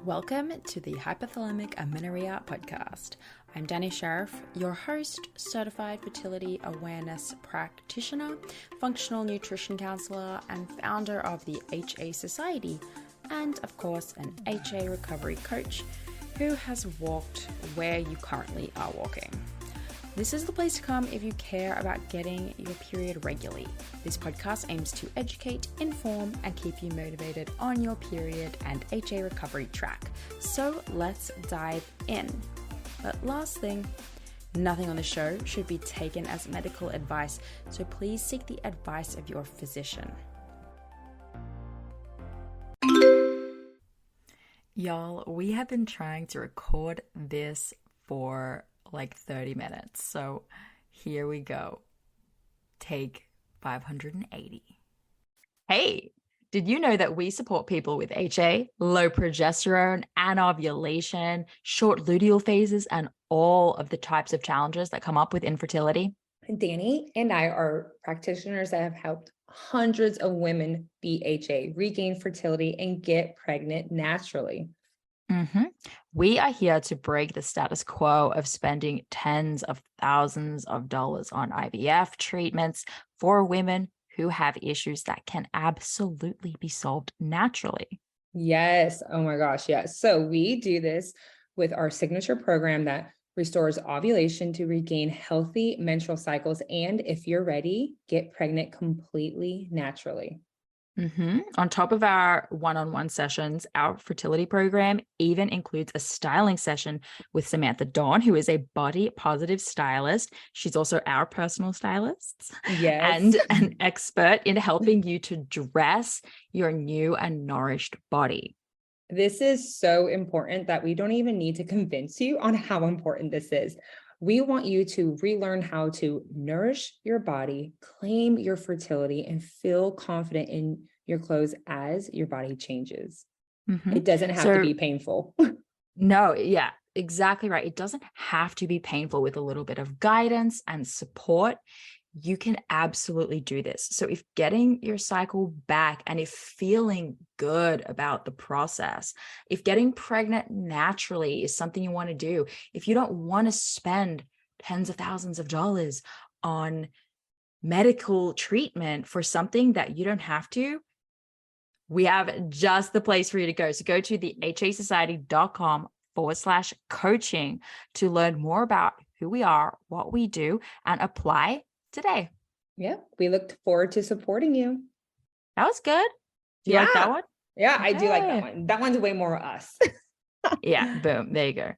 Welcome to the Hypothalamic Amenorrhea podcast. I'm Dani Sheriff, your host, certified fertility awareness practitioner, functional nutrition counselor, and founder of the HA Society, and of course, an HA recovery coach who has walked where you currently are walking. This is the place to come if you care about getting your period regularly. This podcast aims to educate, inform, and keep you motivated on your period and HA recovery track. So let's dive in. But last thing, nothing on the show should be taken as medical advice, so please seek the advice of your physician. Y'all, we have been trying to record this for like 30 minutes. So here we go. Take 580. Hey, did you know that we support people with HA, low progesterone, anovulation, short luteal phases, and all of the types of challenges that come up with infertility? Dani and I are practitioners that have helped hundreds of women beat HA, regain fertility, and get pregnant naturally. We are here to break the status quo of spending tens of thousands of dollars on IVF treatments for women who have issues that can absolutely be solved naturally. Yes. Oh my gosh. Yes. So we do this with our signature program that restores ovulation to regain healthy menstrual cycles. And if you're ready, get pregnant completely naturally. On top of our one-on-one sessions, our fertility program even includes a styling session with Samantha Sawn, who is a body positive stylist. She's also our personal stylist. Yes. And an expert in helping you to dress your new and nourished body. This is so important that we don't even need to convince you on how important this is. We want you to relearn how to nourish your body, claim your fertility, and feel confident in your clothes as your body changes. It doesn't have to be painful. No, yeah, exactly right. It doesn't have to be painful. With a little bit of guidance and support, you can absolutely do this. So if getting your cycle back and if feeling good about the process, if getting pregnant naturally is something you want to do, if you don't want to spend tens of thousands of dollars on medical treatment for something that you don't have to, we have just the place for you to go. So go to the hasociety.com/coaching to learn more about who we are, what we do, and apply today. Yeah, we look forward to supporting you. That was good. Do you like that one? Yeah, I do like that one. That one's way more us. Yeah, boom. There you go.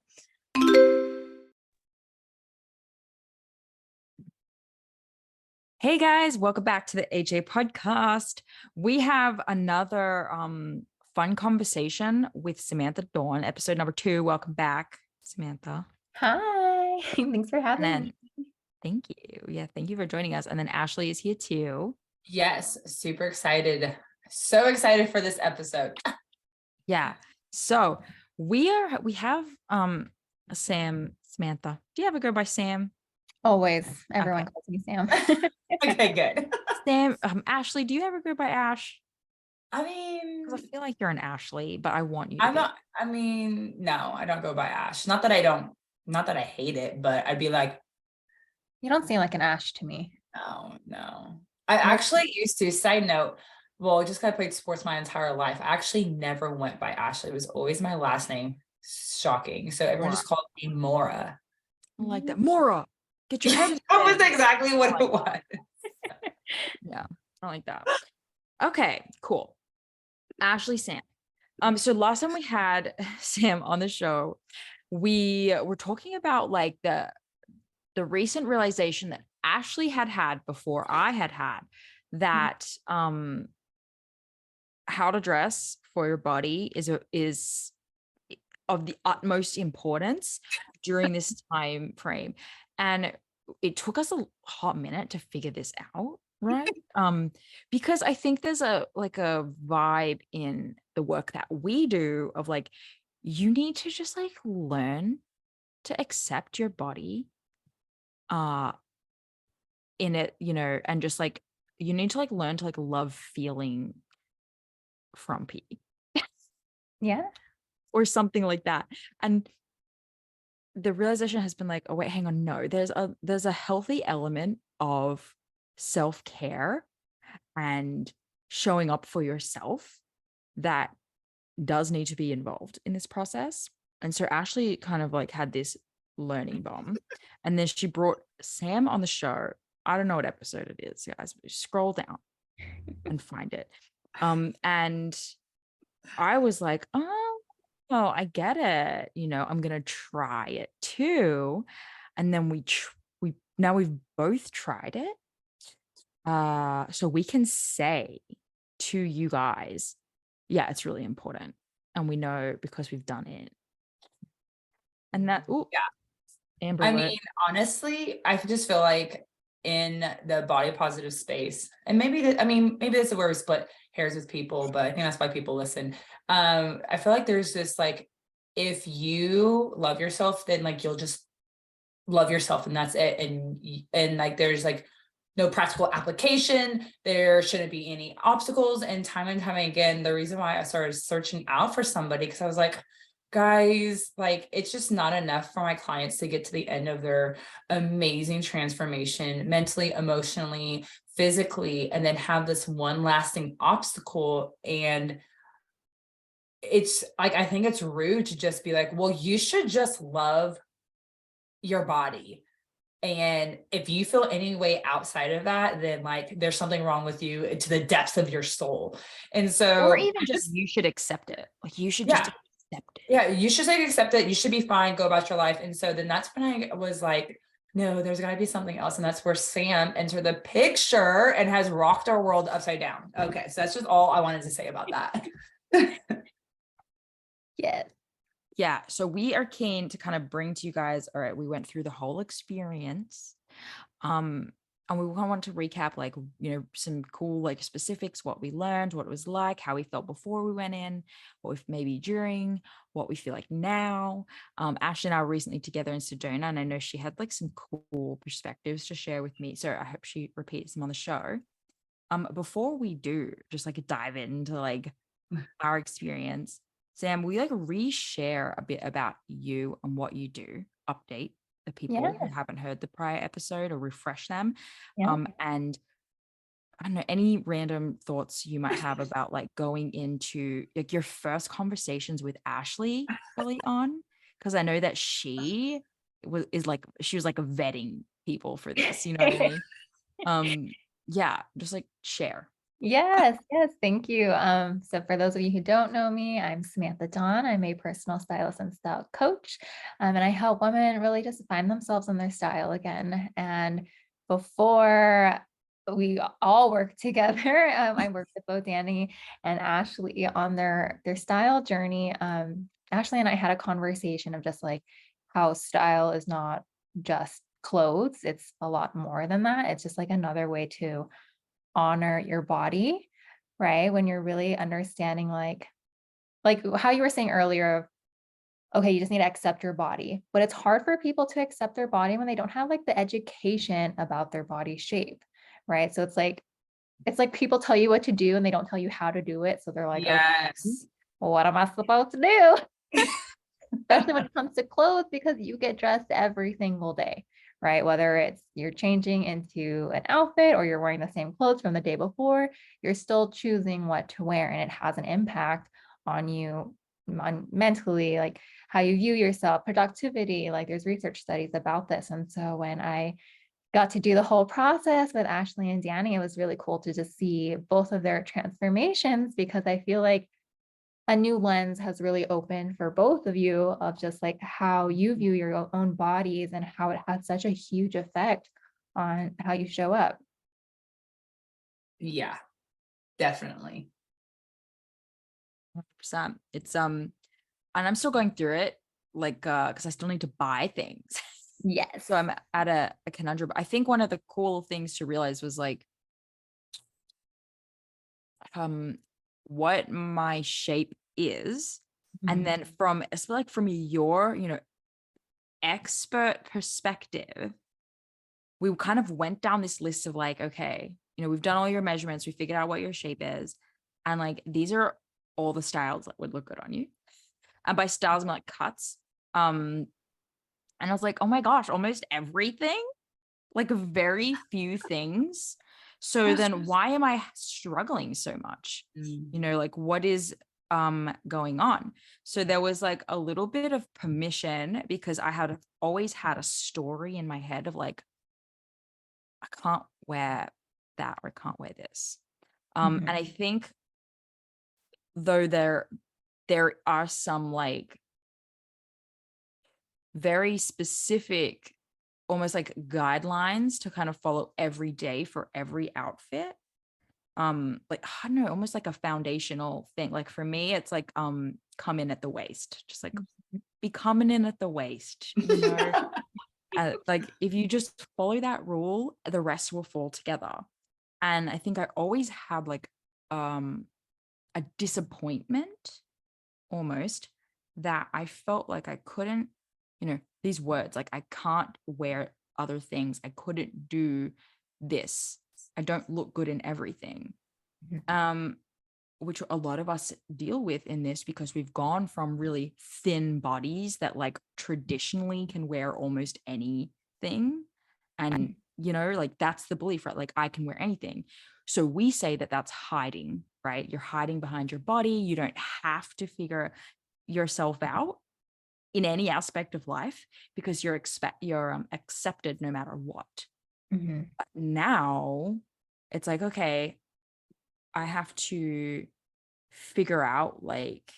Hey guys, welcome back to the HA podcast. We have another fun conversation with Samantha Sawn, episode number 2. Welcome back, Samantha. Hi. Thanks for having me. Thank you. Yeah, thank you for joining us. And then Ashley is here too. Yes, super excited. So excited for this episode. Yeah. So we have Samantha. Do you ever go by Sam? Always. Everyone calls me Sam. Okay, good. Sam, Ashley, do you ever go by Ash? I mean, I feel like you're an Ashley, but I want you to no, I don't go by Ash. Not that I hate it, but I'd be like, you don't seem like an Ash to me. No. I actually used to, side note, well, just 'cause I played sports my entire life, I actually never went by Ashley. It was always my last name. Shocking. So everyone just called me Mora. I like that. Mora, get your head. That was exactly what it was. Yeah, I like that. Okay, cool. Ashley, Sam. So last time we had Sam on the show, we were talking about like the recent realization that Ashley had before I had that how to dress for your body is of the utmost importance during this time frame. And it took us a hot minute to figure this out, right? Because I think there's a vibe in the work that we do of like, you need to just like learn to accept your body in it, and just like you need to like learn to like love feeling frumpy. Yeah. or something like that. And the realization has been like, oh wait, hang on, no, there's a healthy element of self-care and showing up for yourself that does need to be involved in this process. And so Ashley kind of like had this learning bomb, and then she brought Sam on the show. I don't know what episode it is, guys, but scroll down and find it. And I was like, oh, I get it. I'm gonna try it too. And then now we've both tried it. So we can say to you guys, yeah, it's really important. And we know because we've done it. And that, Amber I alert. mean, honestly, I just feel like in the body positive space, and maybe that's where we split hairs with people, but I think that's why people listen. I feel like there's this like, if you love yourself, then like you'll just love yourself and that's it. And like there's like no practical application. There shouldn't be any obstacles. And time again, the reason why I started searching out for somebody, because I was like, guys, like it's just not enough for my clients to get to the end of their amazing transformation mentally, emotionally, physically, and then have this one lasting obstacle. And it's like, I think it's rude to just be like, well, you should just love your body. And if you feel any way outside of that, then like there's something wrong with you to the depths of your soul. And so, or even just you should accept it. Like you should just accept it. Yeah, you should like accept it. You should be fine, go about your life. And so then that's when I was like, no, there's got to be something else. And that's where Sam entered the picture and has rocked our world upside down. Okay, so that's just all I wanted to say about that. Yes. Yeah. So we are keen to kind of bring to you guys, all right, we went through the whole experience. And we want to recap, like, some cool, like, specifics, what we learned, what it was like, how we felt before we went in, what we maybe during, what we feel like now. Ashley and I were recently together in Sedona, and I know she had like some cool perspectives to share with me. So I hope she repeats them on the show. Before we do just like dive into like our experience, Sam, will you like reshare a bit about you and what you do, update the people who haven't heard the prior episode, or refresh them? And I don't know, any random thoughts you might have about like going into like your first conversations with Ashley early on, because I know that she was like vetting people for this, you know what I mean? Yeah, just like share. Yes, thank you. So for those of you who don't know me, I'm Samantha Sawn. I'm a personal stylist and style coach. And I help women really just find themselves in their style again. And before we all work together, I worked with both Dani and Ashley on their style journey. Ashley and I had a conversation of just like how style is not just clothes, it's a lot more than that. It's just like another way to honor your body, right? When you're really understanding like how you were saying earlier, okay, you just need to accept your body, but it's hard for people to accept their body when they don't have like the education about their body shape, right? So it's like people tell you what to do and they don't tell you how to do it. So they're like, yes, okay, well, what am I supposed to do? Especially when it comes to clothes, because you get dressed every single day, right? Whether it's you're changing into an outfit or you're wearing the same clothes from the day before, you're still choosing what to wear, and it has an impact on you mentally, like how you view yourself, productivity. Like there's research studies about this. And so when I got to do the whole process with Ashley and Dani, it was really cool to just see both of their transformations, because I feel like a new lens has really opened for both of you of just like how you view your own bodies and how it has such a huge effect on how you show up. yeah, definitely. 100%. It's and I'm still going through it, like because I still need to buy things. Yes. So I'm at a conundrum. I think one of the cool things to realize was like what my shape is. And then from your, expert perspective, we kind of went down this list of like, okay, we've done all your measurements, we figured out what your shape is. And like, these are all the styles that would look good on you. And by styles, I mean like cuts. And I was like, oh my gosh, almost everything, like very few things. So then why am I struggling so much? You know, like what is going on? So there was like a little bit of permission, because I had always had a story in my head of like, I can't wear that, or I can't wear this. And I think though there are some like very specific, almost like guidelines to kind of follow every day for every outfit. Like, I don't know, almost like a foundational thing. Like for me, it's like come in at the waist, just like be coming in at the waist, you know. Like if you just follow that rule, the rest will fall together. And I think I always had like a disappointment almost, that I felt like I couldn't, you know, these words, like I can't wear other things, I couldn't do this, I don't look good in everything. Which a lot of us deal with in this, because we've gone from really thin bodies that like traditionally can wear almost anything, and you know, like that's the belief, right? Like I can wear anything. So we say that that's hiding, right? You're hiding behind your body. You don't have to figure yourself out in any aspect of life, because you're accepted no matter what. But now it's like, okay, I have to figure out, like,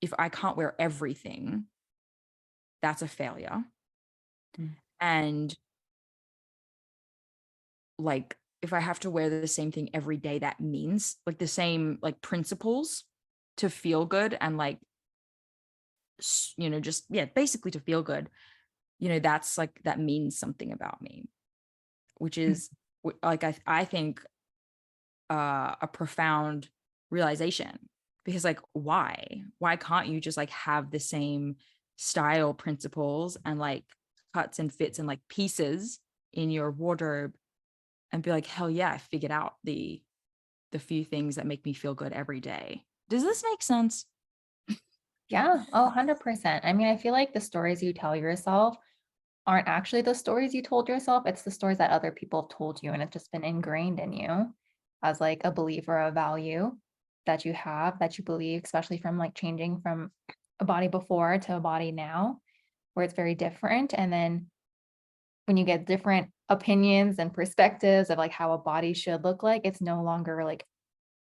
if I can't wear everything, that's a failure. And like, if I have to wear the same thing every day, that means like the same like principles to feel good, and like, you know, just, yeah, basically to feel good, you know, that's like, that means something about me, which is like, I think a profound realization, because like, why can't you just like have the same style principles and like cuts and fits and like pieces in your wardrobe, and be like, hell yeah, I figured out the few things that make me feel good every day. Does this make sense? Yeah. Oh, 100%. I mean, I feel like the stories you tell yourself aren't actually the stories you told yourself. It's the stories that other people have told you, and it's just been ingrained in you as like a belief or a value that you have, that you believe, especially from like changing from a body before to a body now, where it's very different. And then when you get different opinions and perspectives of like how a body should look like, it's no longer like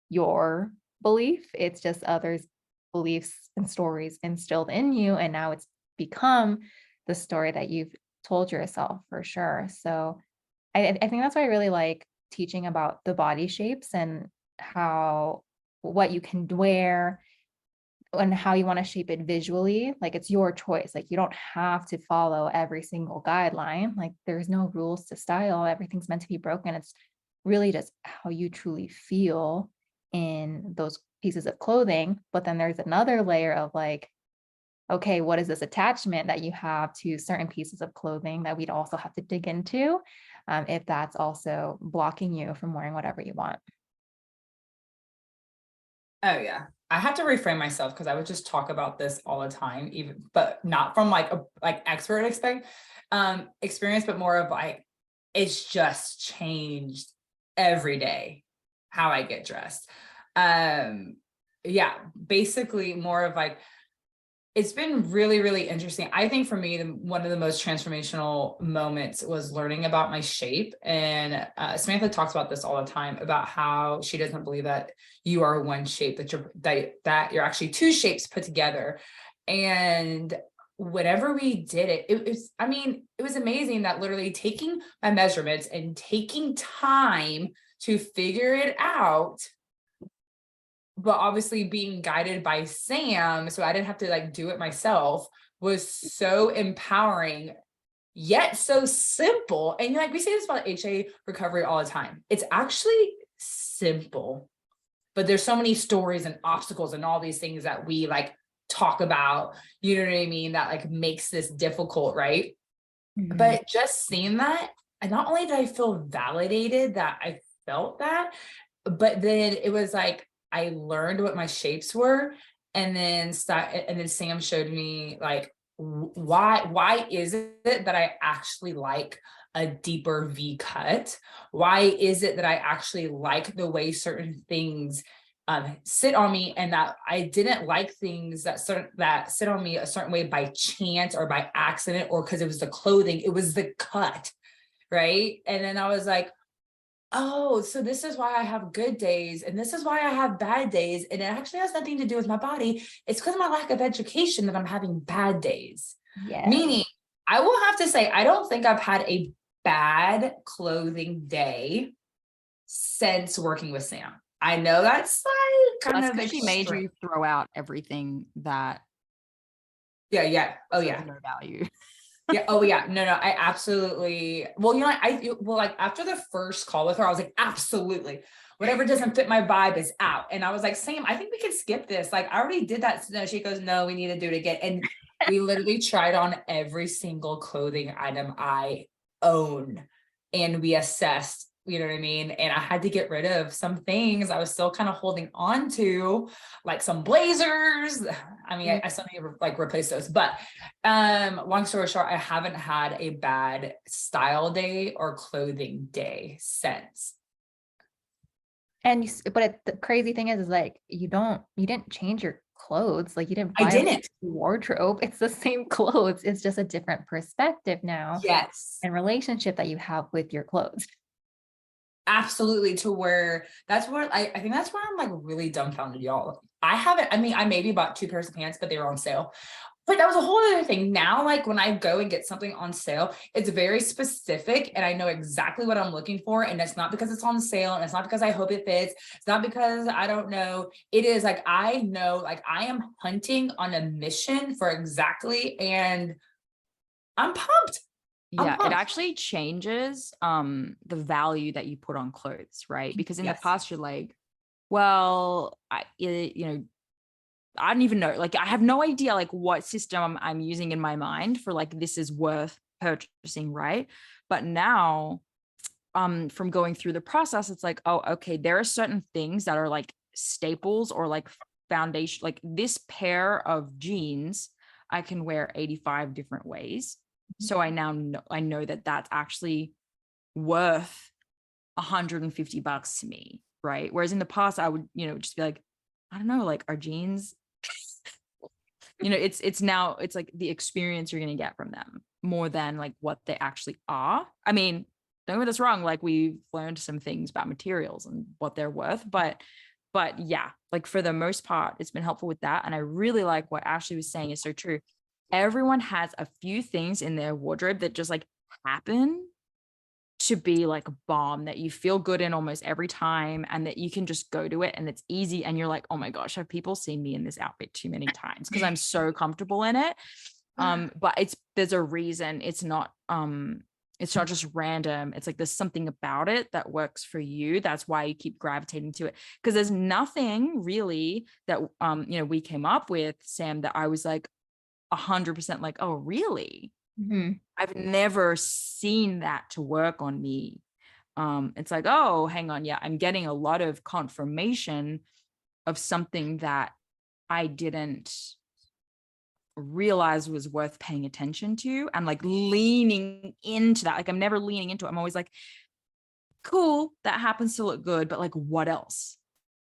your belief, it's just others' beliefs and stories instilled in you, and now it's become the story that you've told yourself, for sure. So I think that's why I really like teaching about the body shapes and how, what you can wear and how you want to shape it visually. Like it's your choice. Like you don't have to follow every single guideline. Like there's no rules to style. Everything's meant to be broken. It's really just how you truly feel in those pieces of clothing. But then there's another layer of like, okay, what is this attachment that you have to certain pieces of clothing that we'd also have to dig into, if that's also blocking you from wearing whatever you want. Oh yeah. I have to reframe myself, because I would just talk about this all the time, even, but not from like a expert experience, but more of like, it's just changed every day how I get dressed. Yeah, basically more of like, it's been really, really interesting. I think for me, one of the most transformational moments was learning about my shape. And Samantha talks about this all the time, about how she doesn't believe that you are one shape, that you're actually two shapes put together. And whenever we did it, it was amazing that literally taking my measurements and taking time to figure it out, but obviously being guided by Sam, so I didn't have to like do it myself, was so empowering, yet so simple. And like, we say this about HA recovery all the time. It's actually simple, but there's so many stories and obstacles and all these things that we like talk about, you know what I mean? That like makes this difficult, right? But just seeing that, and not only did I feel validated that I felt that, but then it was like, I learned what my shapes were, And then Sam showed me like, why is it that I actually like a deeper V cut? Why is it that I actually like the way certain things sit on me, and that I didn't like things that sit on me a certain way by chance or by accident, or because it was the clothing, it was the cut, right? And then I was like, oh, so this is why I have good days and this is why I have bad days. And it actually has nothing to do with my body. It's because of my lack of education that I'm having bad days. Yes. Meaning, I will have to say, I don't think I've had a bad clothing day since working with Sam. I know that's like kind That's of because she made extreme. you throw out everything that Yeah. Oh, has yeah. no value. Yeah. Oh, yeah. No, I absolutely. Well, you know, like after the first call with her, I was like, absolutely. Whatever doesn't fit my vibe is out. And I was like, Sam, I think we can skip this. Like, I already did that. No, she goes, no, we need to do it again. And we literally tried on every single clothing item I own. And we assessed, you know what I mean? And I had to get rid of some things I was still kind of holding on to, like some blazers. I mean, I still need to like replace those, but long story short, I haven't had a bad style day or clothing day since. And the crazy thing is like, you didn't change your clothes. Like you didn't I buy didn't. a wardrobe. It's the same clothes. It's just a different perspective now Yes. and relationship that you have with your clothes. Absolutely. To where that's where I think that's where I'm like really dumbfounded, y'all. I mean, I maybe bought 2 pairs of pants, but they were on sale. But that was a whole other thing. Now, like when I go and get something on sale, it's very specific and I know exactly what I'm looking for. And it's not because it's on sale and it's not because I hope it fits. It's not because I don't know. It is like, I know, like I am hunting on a mission for exactly, and I'm pumped. Yeah, it actually changes the value that you put on clothes, right? Because in the past you're like, well, I don't even know. Like, I have no idea like what system I'm using in my mind for like, this is worth purchasing, right? But now, from going through the process, it's like, oh, okay, there are certain things that are like staples or like foundation, like this pair of jeans, I can wear 85 different ways. So I now know that that's actually worth $150 to me, right? Whereas in the past, I would, just be like, I don't know, like, are jeans, it's now, it's like the experience you're going to get from them more than like what they actually are. I mean, don't get us wrong, like we've learned some things about materials and what they're worth, but yeah, like for the most part, it's been helpful with that. And I really like what Ashley was saying is so true. Everyone has a few things in their wardrobe that just like happen to be like a bomb that you feel good in almost every time, and that you can just go to it and it's easy. And you're like, oh my gosh, have people seen me in this outfit too many times? Because I'm so comfortable in it. But there's a reason. It's not just random. It's like there's something about it that works for you. That's why you keep gravitating to it. Because there's nothing really that we came up with, Sam, that I was like 100% like, oh, really? Mm-hmm. I've never seen that to work on me. It's like, oh, hang on. Yeah, I'm getting a lot of confirmation of something that I didn't realize was worth paying attention to, and like leaning into that. Like I'm never leaning into it. I'm always like, cool, that happens to look good, but like what else?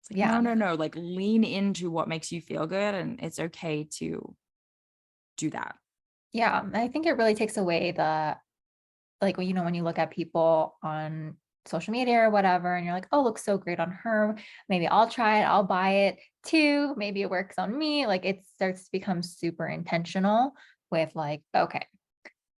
It's like, Yeah. no, like lean into what makes you feel good, and it's okay to do that. Yeah, I think it really takes away the, like, when you look at people on social media or whatever, and you're like, oh, looks so great on her. Maybe I'll try it. I'll buy it too. Maybe it works on me. Like it starts to become super intentional with like, okay,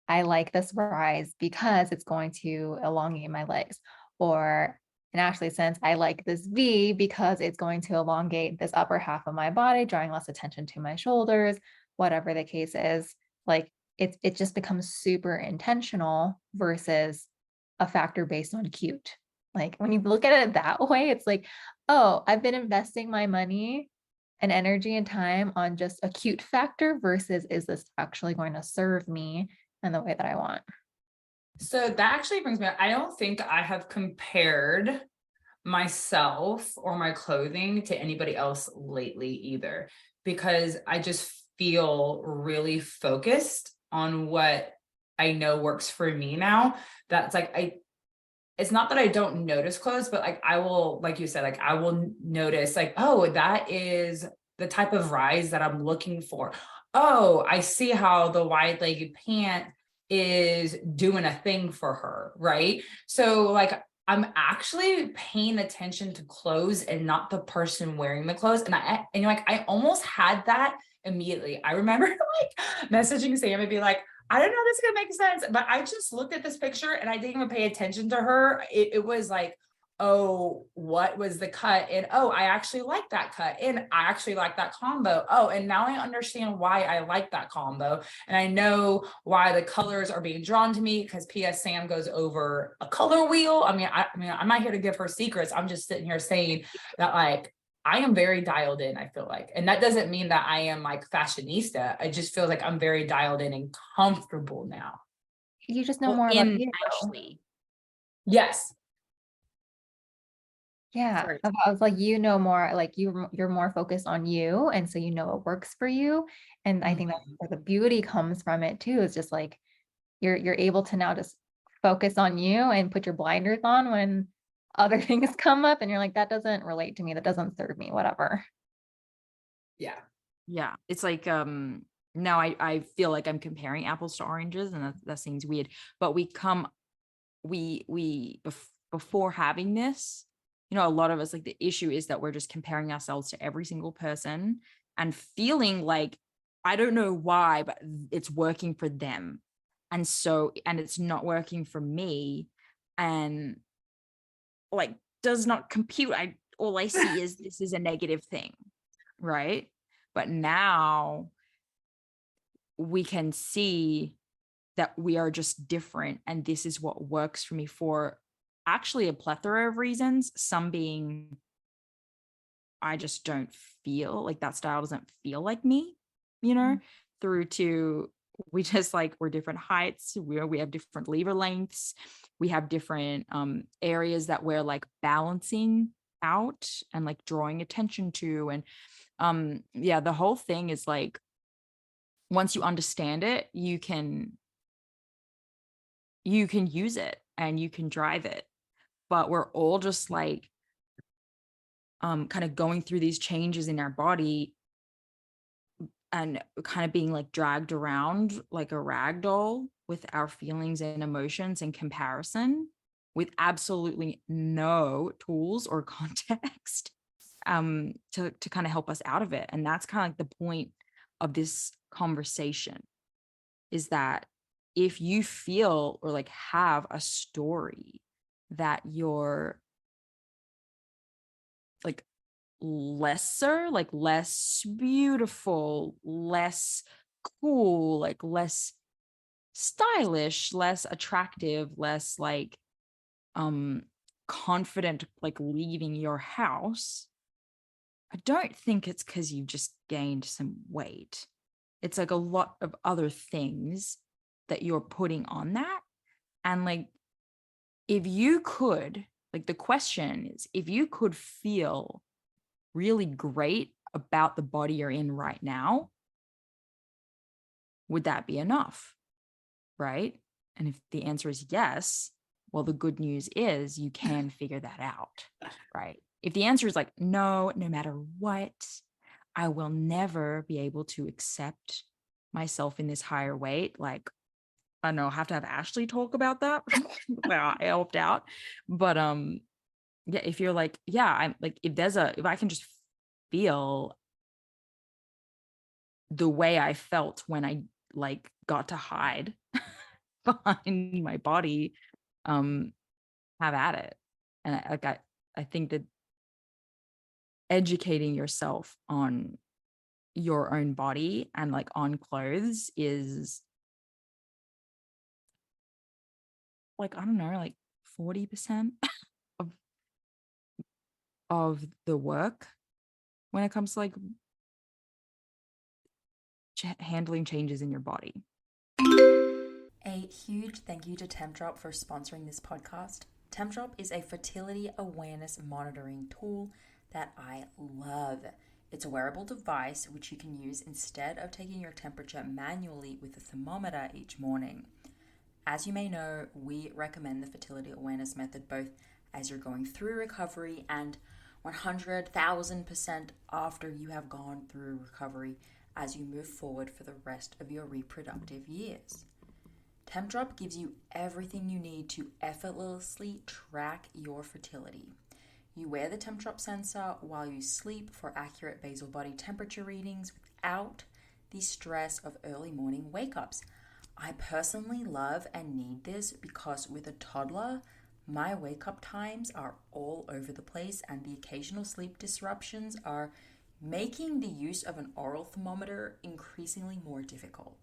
I like this rise because it's going to elongate my legs. Or in Ashley's sense, I like this V because it's going to elongate this upper half of my body, drawing less attention to my shoulders, whatever the case is. Like it just becomes super intentional versus a factor based on cute. Like when you look at it that way, it's like, oh, I've been investing my money and energy and time on just a cute factor versus is this actually going to serve me in the way that I want? So that actually brings me, I don't think I have compared myself or my clothing to anybody else lately either, because I just feel really focused on what I know works for me now. That's like, it's not that I don't notice clothes, but like I will, like you said, like I will notice like, oh, that is the type of rise that I'm looking for. Oh, I see how the wide-legged pant is doing a thing for her, right? So like I'm actually paying attention to clothes and not the person wearing the clothes. And like I almost had that immediately. I remember like messaging Sam and be like, I don't know if this is gonna make sense, but I just looked at this picture and I didn't even pay attention to her. It was like, oh, what was the cut? And oh, I actually like that cut. And I actually like that combo. Oh, and now I understand why I like that combo. And I know why the colors are being drawn to me, because P.S. Sam goes over a color wheel. I mean, I'm not here to give her secrets. I'm just sitting here saying that like I am very dialed in, I feel like. And that doesn't mean that I am like fashionista. I just feel like I'm very dialed in and comfortable now. You just know Well, more about in you. Ashley. Yes. Yeah. Sorry. I was like, you know more, like you're more focused on you. And so you know what works for you. And I think that's where the beauty comes from it too. It's just like you're able to now just focus on you and put your blinders on when other things come up and you're like, that doesn't relate to me, that doesn't serve me, whatever. Yeah. Yeah. It's like, now I feel like I'm comparing apples to oranges, and that seems weird, but before having this, you know, a lot of us, like the issue is that we're just comparing ourselves to every single person and feeling like, I don't know why, but it's working for them. And it's not working for me, and like does not compute. All I see is this is a negative thing, right? But now we can see that we are just different, and this is what works for me for actually a plethora of reasons, some being I just don't feel like that style doesn't feel like me, you know, through to we just like we're different heights, we have different lever lengths, we have different areas that we're like balancing out and like drawing attention to. And yeah, the whole thing is like once you understand it, you can use it and you can drive it. But we're all just like kind of going through these changes in our body and kind of being like dragged around like a rag doll with our feelings and emotions in comparison, with absolutely no tools or context to kind of help us out of it. And that's kind of like the point of this conversation, is that if you feel or like have a story that you're like lesser, like less beautiful, less cool, like less stylish, less attractive, less like confident, like leaving your house, I don't think it's because you just gained some weight. It's like a lot of other things that you're putting on that. And like, if you could, like, the question is, if you could feel really great about the body you're in right now, would that be enough? Right? And if the answer is yes, well, the good news is you can figure that out, right? If the answer is like, no, no matter what, I will never be able to accept myself in this higher weight, like, I don't know, have to have Ashley talk about that. Well, I helped out. But yeah, if you're like, yeah, I'm like, if I can just feel the way I felt when I like got to hide behind my body, have at it. And I think that educating yourself on your own body and like on clothes is like, I don't know, like 40% of the work when it comes to like handling changes in your body. A huge thank you to Tempdrop for sponsoring this podcast. Tempdrop is a fertility awareness monitoring tool that I love. It's a wearable device which you can use instead of taking your temperature manually with a thermometer each morning. As you may know, we recommend the fertility awareness method both as you're going through recovery and 100,000% after you have gone through recovery as you move forward for the rest of your reproductive years. Tempdrop gives you everything you need to effortlessly track your fertility. You wear the Tempdrop sensor while you sleep for accurate basal body temperature readings without the stress of early morning wake-ups. I personally love and need this because with a toddler, my wake-up times are all over the place and the occasional sleep disruptions are making the use of an oral thermometer increasingly more difficult.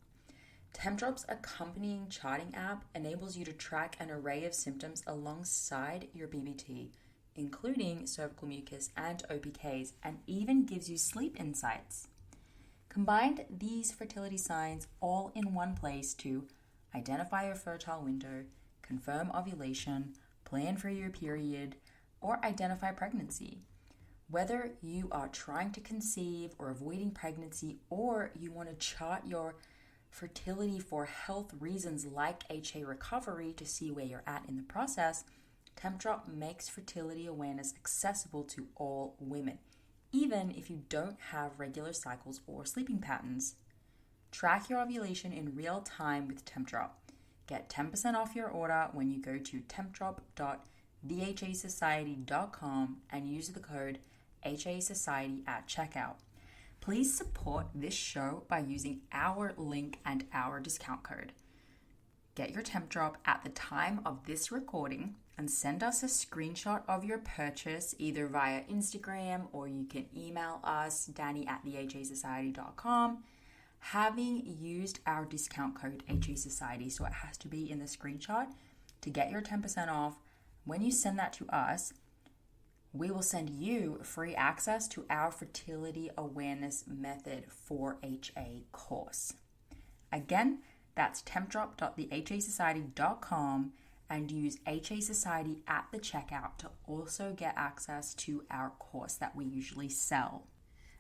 Tempdrop's accompanying charting app enables you to track an array of symptoms alongside your BBT, including cervical mucus and OPKs, and even gives you sleep insights. Combine these fertility signs all in one place to identify your fertile window, confirm ovulation, plan for your period, or identify pregnancy. Whether you are trying to conceive or avoiding pregnancy, or you want to chart your fertility for health reasons like HA recovery to see where you're at in the process, Tempdrop makes fertility awareness accessible to all women, even if you don't have regular cycles or sleeping patterns. Track your ovulation in real time with Tempdrop. Get 10% off your order when you go to tempdrop.thehasociety.com and use the code HASociety at checkout. Please support this show by using our link and our discount code. Get your Tempdrop at the time of this recording and send us a screenshot of your purchase either via Instagram or you can email us, Dani@thehasociety.com, having used our discount code HASociety. So it has to be in the screenshot to get your 10% off. When you send that to us, we will send you free access to our fertility awareness method for HA course. Again, that's tempdrop.thehasociety.com and use HA Society at the checkout to also get access to our course that we usually sell.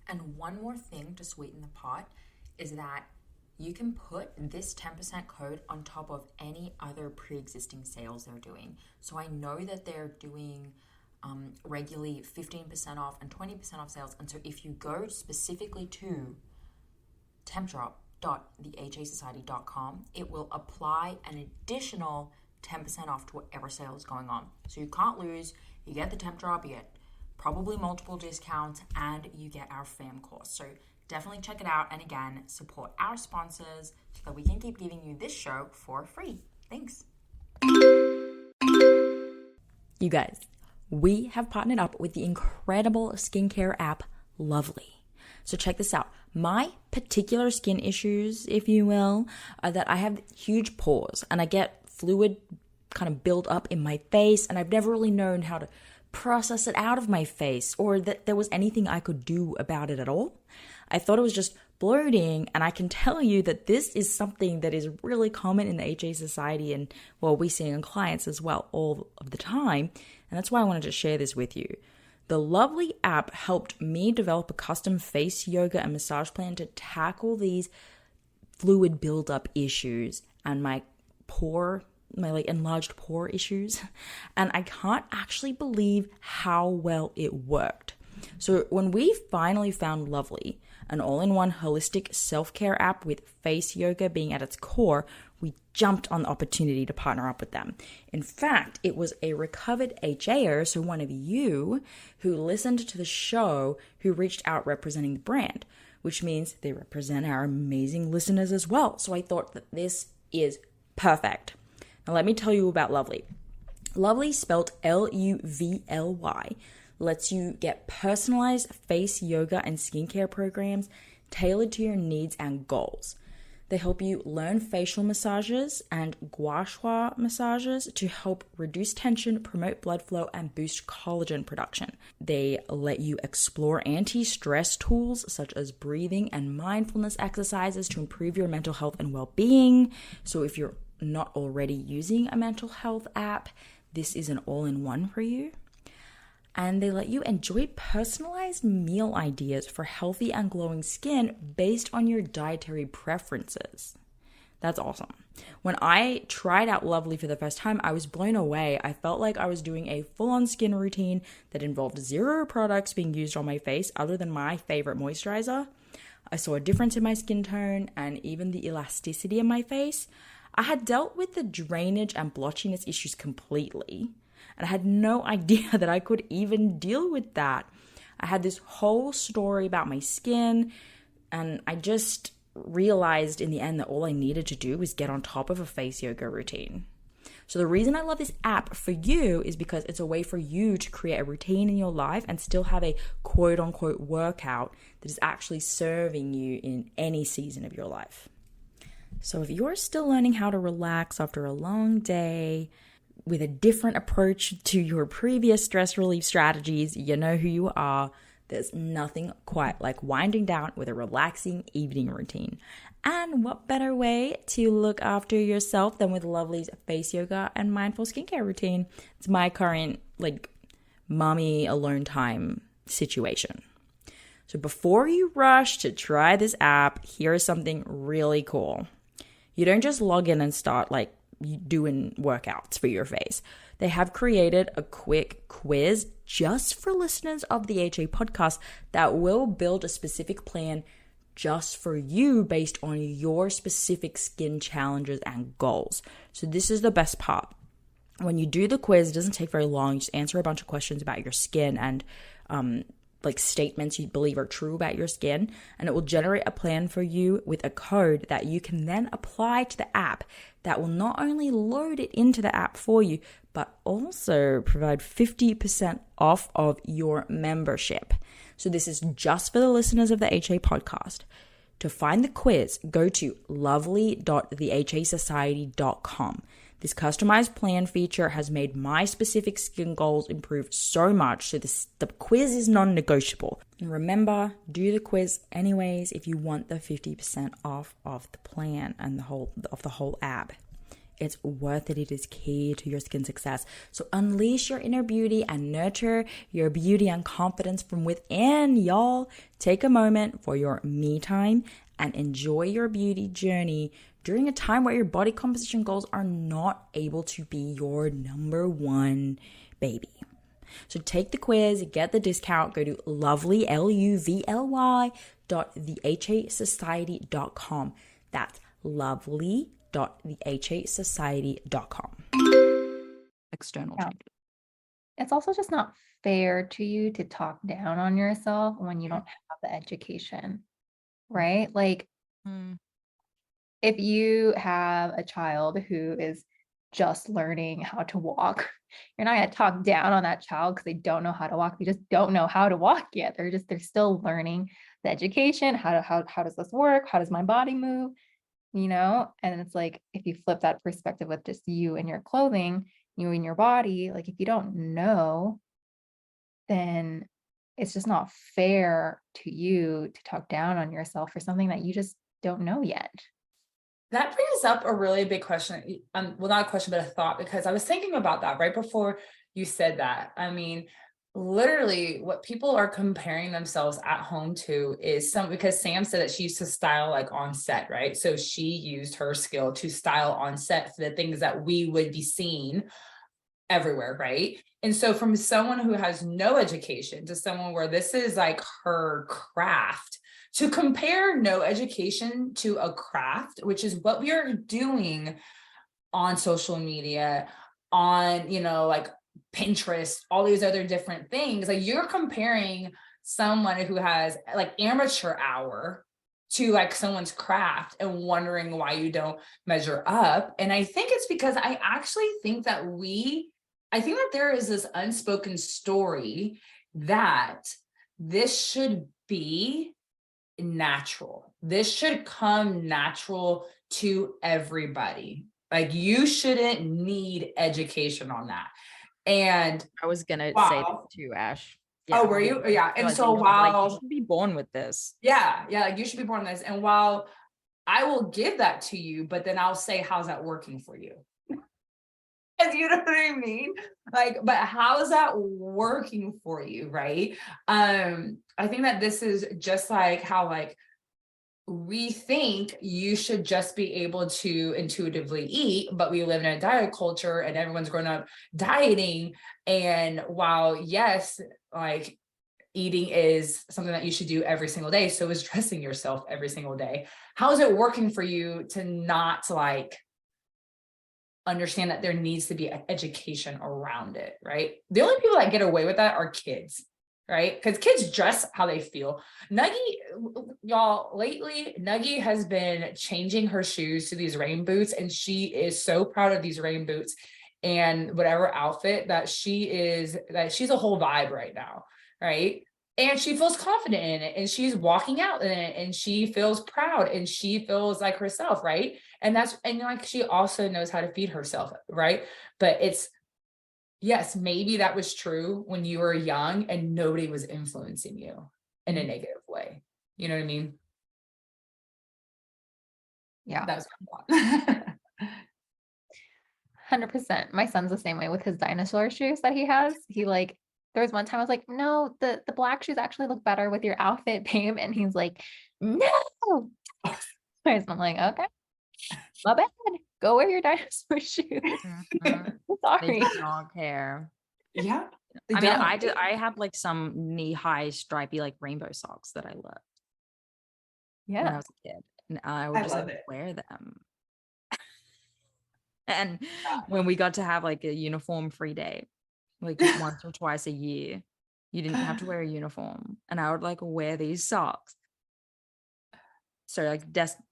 And one more thing to sweeten the pot is that you can put this 10% code on top of any other pre-existing sales they're doing. So I know that they're doing regularly 15% off and 20% off sales. And so if you go specifically to tempdrop.thehasociety.com, it will apply an additional 10% off to whatever sale is going on. So you can't lose. You get the Tempdrop, you get probably multiple discounts, and you get our FAM course. So definitely check it out. And again, support our sponsors so that we can keep giving you this show for free. Thanks. You guys, we have partnered up with the incredible skincare app Lovely. So check this out. My particular skin issues, if you will, are that I have huge pores and I get fluid kind of build up in my face, and I've never really known how to process it out of my face or that there was anything I could do about it at all. I thought it was just bloating, and I can tell you that this is something that is really common in the HA Society and, well, we see in clients as well all of the time, and that's why I wanted to share this with you. The Lovely app helped me develop a custom face yoga and massage plan to tackle these fluid buildup issues and my enlarged pore issues. And I can't actually believe how well it worked. So when we finally found Lovely, an all-in-one holistic self-care app with face yoga being at its core, we jumped on the opportunity to partner up with them. In fact, it was a recovered HAer, so one of you who listened to the show who reached out representing the brand, which means they represent our amazing listeners as well. So I thought that this is perfect. Now let me tell you about Lovely. Lovely, spelled Luvly, lets you get personalized face yoga and skincare programs tailored to your needs and goals. They help you learn facial massages and gua sha massages to help reduce tension, promote blood flow, and boost collagen production. They let you explore anti-stress tools such as breathing and mindfulness exercises to improve your mental health and well-being. So if you're not already using a mental health app, this is an all-in-one for you. And they let you enjoy personalized meal ideas for healthy and glowing skin based on your dietary preferences. That's awesome. When I tried out Lovely for the first time, I was blown away. I felt like I was doing a full-on skin routine that involved 0 products being used on my face other than my favorite moisturizer. I saw a difference in my skin tone and even the elasticity in my face. I had dealt with the drainage and blotchiness issues completely, and I had no idea that I could even deal with that. I had this whole story about my skin, and I just realized in the end that all I needed to do was get on top of a face yoga routine. So the reason I love this app for you is because it's a way for you to create a routine in your life and still have a quote unquote workout that is actually serving you in any season of your life. So if you're still learning how to relax after a long day with a different approach to your previous stress relief strategies, you know who you are. There's nothing quite like winding down with a relaxing evening routine. And what better way to look after yourself than with Lovely's face yoga and mindful skincare routine? It's my current mommy alone time situation. So before you rush to try this app, here is something really cool. You don't just log in and start doing workouts for your face. They have created a quick quiz just for listeners of the HA podcast that will build a specific plan just for you based on your specific skin challenges and goals. So this is the best part. When you do the quiz, it doesn't take very long. You just answer a bunch of questions about your skin and statements you believe are true about your skin, and it will generate a plan for you with a code that you can then apply to the app that will not only load it into the app for you, but also provide 50% off of your membership. So this is just for the listeners of the HA podcast. To find the quiz, go to lovely.thehasociety.com. This customized plan feature has made my specific skin goals improve so much, so the quiz is non-negotiable. And remember, do the quiz anyways if you want the 50% off of the plan and the whole app. It's worth it. It is key to your skin success. So unleash your inner beauty and nurture your beauty and confidence from within, y'all. Take a moment for your me time and enjoy your beauty journey during a time where your body composition goals are not able to be your number one baby. So take the quiz, get the discount, go to lovely, lovely.thehasociety.com. That's lovely.thehasociety.com. External changes. It's also just not fair to you to talk down on yourself when you don't have the education, right? If you have a child who is just learning how to walk, you're not going to talk down on that child because they don't know how to walk. They just don't know how to walk yet. They're still learning the education. How does this work? How does my body move? And it's like, if you flip that perspective with just you and your clothing, you and your body, if you don't know, then it's just not fair to you to talk down on yourself for something that you just don't know yet. That brings up a really big question. Well, not a question, but a thought, because I was thinking about that right before you said that. I mean, literally what people are comparing themselves at home to is because Sam said that she used to style on set, right? So she used her skill to style on set for the things that we would be seeing everywhere, right? And so from someone who has no education to someone where this is her craft, to compare no education to a craft, which is what we are doing on social media, on, Pinterest, all these other different things. You're comparing someone who has amateur hour to someone's craft and wondering why you don't measure up. And I think it's because I actually think that there is this unspoken story that this should be natural. This should come natural to everybody. You shouldn't need education on that. And I was gonna say that too, Ash. Yeah. Oh, were you? Yeah. And so while you should be born with this. Yeah. You should be born with this. And while I will give that to you, but then I'll say, how's that working for you? You know what I mean? Like, but how is that working for you? Right. I think that this is just like how like we think you should just be able to intuitively eat, but we live in a diet culture and everyone's grown up dieting. And while yes, like eating is something that you should do every single day, so is dressing yourself every single day. How is it working for you to not like understand that there needs to be an education around it, right? The only people that get away with that are kids, right? Because kids dress how they feel. Nuggie, y'all, lately, Nuggie has been changing her shoes to these rain boots, and she is so proud of these rain boots and whatever outfit that she's a whole vibe right now, right? And she feels confident in it, and she's walking out in it, and she feels proud, and she feels like herself, right? And like she also knows how to feed herself, right? But it's, yes, maybe that was true when you were young and nobody was influencing you in a negative way. You know what I mean? Yeah. That was my thought. 100%. My son's the same way with his dinosaur shoes that he has. He like, there was one time I was like, no, the black shoes actually look better with your outfit, babe. And he's like, no. I'm like, okay, my bad. Go wear your dinosaur shoes. Mhm. Sorry. They do not care. Yeah. I mean, I have like some knee-high stripy like rainbow socks that I loved when I Yeah. was a kid, and I would just love like it. wear them. And when we got to have like a uniform free day, like once or twice a year, you didn't have to wear a uniform, and I would like wear these socks. So like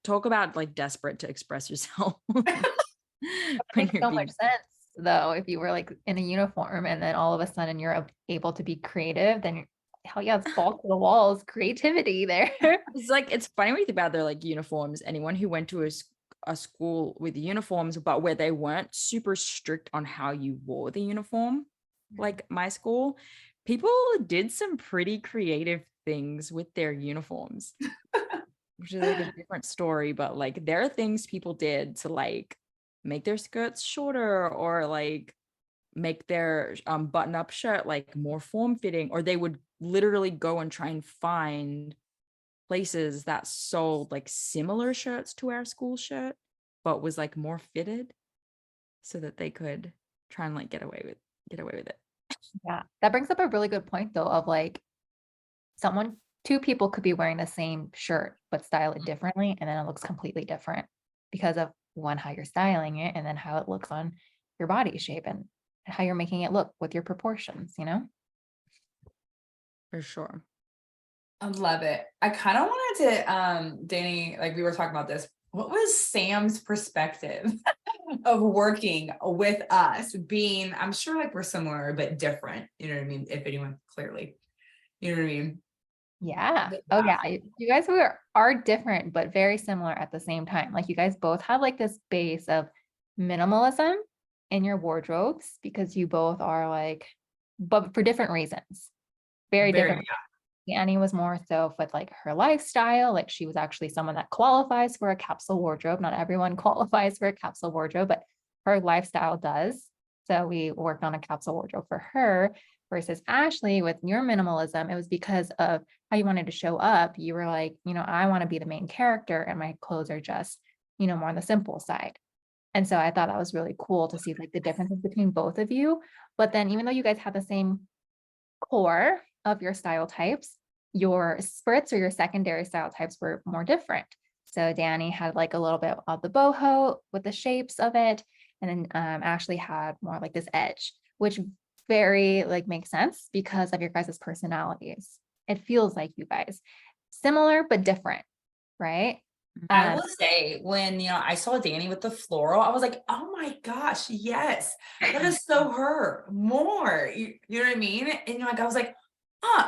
talk about like desperate to express yourself. It makes so much sense though. If you were like in a uniform and then all of a sudden you're able to be creative, then hell yeah, it's balls to the walls, creativity there. It's like, it's funny when you think about their like uniforms. Anyone who went to a school with uniforms, but where they weren't super strict on how you wore the uniform, like my school, people did some pretty creative things with their uniforms, which is like a different story. But like there are things people did to like make their skirts shorter, or like make their button-up shirt like more form-fitting, or they would literally go and try and find places that sold like similar shirts to our school shirt but was like more fitted, so that they could try and like get away with it. Yeah, that brings up a really good point though, of like two people could be wearing the same shirt but style it differently, and then it looks completely different because of one, how you're styling it, and then how it looks on your body shape and how you're making it look with your proportions, you know? For sure. I love it. I kind of wanted to, Dani, like we were talking about this. What was Sam's perspective of working with us being, I'm sure like we're similar, but different, you know what I mean? If anyone, clearly, you know what I mean? Yeah. Oh yeah. You guys are different, but very similar at the same time. Like you guys both have like this base of minimalism in your wardrobes because you both are like, but for different reasons. Very different. Annie was more so with like her lifestyle. Like she was actually someone that qualifies for a capsule wardrobe. Not everyone qualifies for a capsule wardrobe, but her lifestyle does. So we worked on a capsule wardrobe for her. Versus Ashley, with your minimalism, it was because of how you wanted to show up. You were like, I want to be the main character and my clothes are just, more on the simple side. And so I thought that was really cool to see like the differences between both of you. But then even though you guys had the same core of your style types, your spritz or your secondary style types were more different. So Dani had like a little bit of the boho with the shapes of it. And then Ashley had more like this edge, which very like makes sense because of your guys' personalities. It feels like you guys similar, but different, right? I will say when, I saw Dani with the floral, I was like, oh my gosh, yes, that is so her more, you know what I mean? And like, I was like,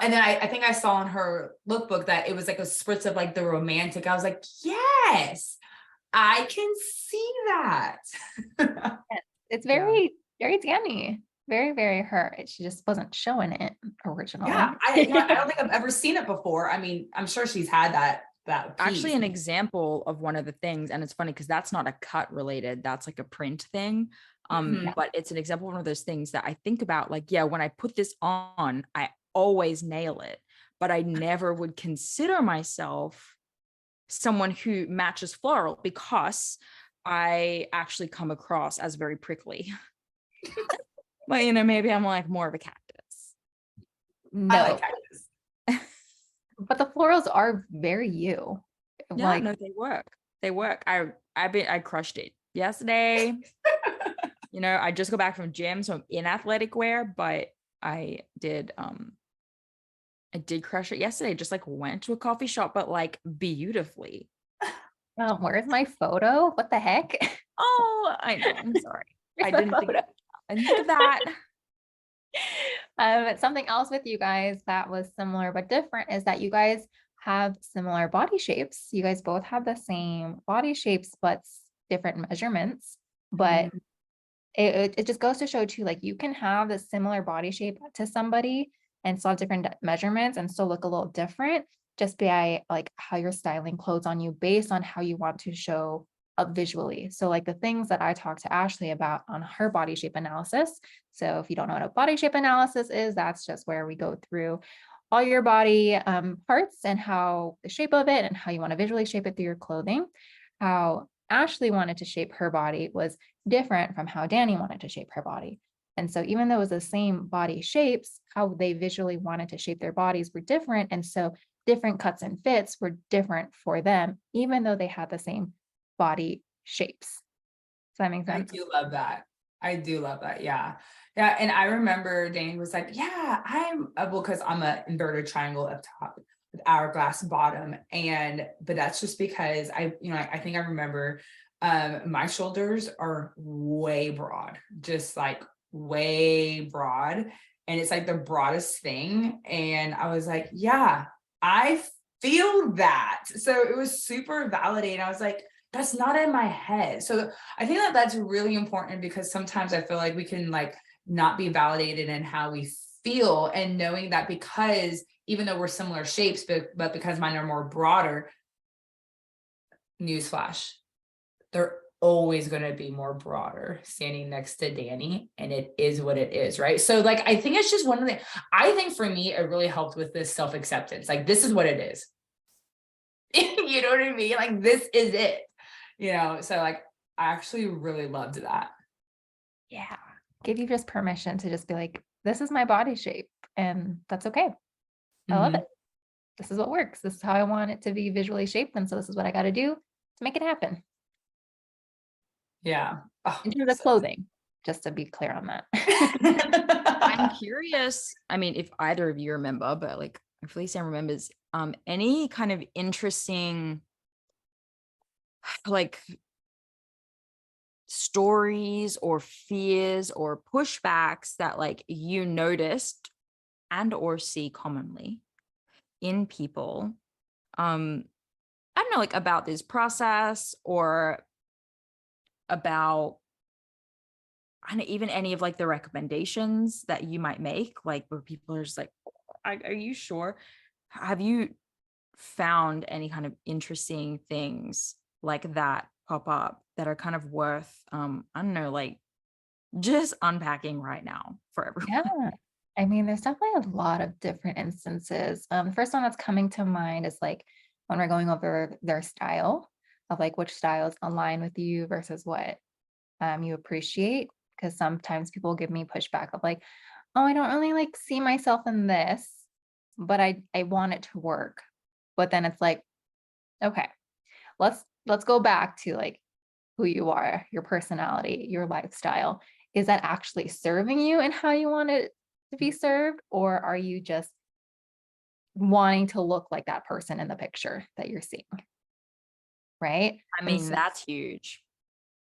and then I think I saw in her lookbook that it was like a spritz of like the romantic. I was like, yes, I can see that. It's very, very Dani. Very, very her. She just wasn't showing it originally. Yeah, I don't think I've ever seen it before. I mean, I'm sure she's had that piece. Actually, an example of one of the things, and it's funny because that's not a cut related, that's like a print thing. But it's an example of one of those things that I think about, like, yeah, when I put this on, I always nail it, but I never would consider myself someone who matches floral because I actually come across as very prickly. But, you know, maybe I'm like more of a cactus. No, I like cactus. but the florals are very you. Yeah, Like, no, they work. I crushed it yesterday. You know, I just got back from gym, so I'm in athletic wear, but I did crush it yesterday. Just like went to a coffee shop, but like beautifully. where's my photo? What the heck? Oh, I know. I'm sorry. Where's I my didn't think photo? of that. Something else with you guys that was similar but different is that you guys have similar body shapes. You guys both have the same body shapes, but different measurements. But it just goes to show too, like you can have a similar body shape to somebody and still have different measurements and still look a little different just by like how you're styling clothes on you based on how you want to show up visually. So like the things that I talked to Ashley about on her body shape analysis. So if you don't know what a body shape analysis is, that's just where we go through all your body parts and how the shape of it and how you want to visually shape it through your clothing. How Ashley wanted to shape her body was different from how Dani wanted to shape her body. And so even though it was the same body shapes, how they visually wanted to shape their bodies were different. And so different cuts and fits were different for them, even though they had the same body shapes. Does that make sense? I do love that. I do love that. Yeah. Yeah. And I remember Dani was like, yeah, I'm well, because I'm an inverted triangle up top with hourglass bottom. But that's just because I think I remember my shoulders are way broad, just like way broad. And it's like the broadest thing. And I was like, yeah, I feel that. So it was super validating. I was like, that's not in my head. So I think that that's really important because sometimes I feel like we can like not be validated in how we feel, and knowing that because even though we're similar shapes, but because mine are more broader, newsflash, they're always going to be more broader standing next to Dani, and it is what it is, right? So like I think it's just one of the, I think for me it really helped with this self-acceptance. Like this is what it is. You know what I mean? Like this is it. So like I actually really loved that. Yeah. Give you just permission to just be like, this is my body shape and that's okay. I love it. This is what works. This is how I want it to be visually shaped. And so this is what I got to do to make it happen. Yeah. In terms of clothing, just to be clear on that. I'm curious. I mean, if either of you remember, but like if Lisa remembers, any kind of interesting like stories or fears or pushbacks that like you noticed and or see commonly in people, I don't know, like about this process or about even any of like the recommendations that you might make, like where people are just like, are you sure? Have you found any kind of interesting things like that pop up that are kind of worth, I don't know, like just unpacking right now for everyone? Yeah. I mean, there's definitely a lot of different instances. The first one that's coming to mind is like when we're going over their style of like which styles align with you versus what you appreciate. Because sometimes people give me pushback of like, oh, I don't really like see myself in this, but I want it to work. But then it's like, okay, let's go back to like who you are, your personality, your lifestyle. Is that actually serving you and how you want it to be served? Or are you just wanting to look like that person in the picture that you're seeing? Right. I mean, that's huge.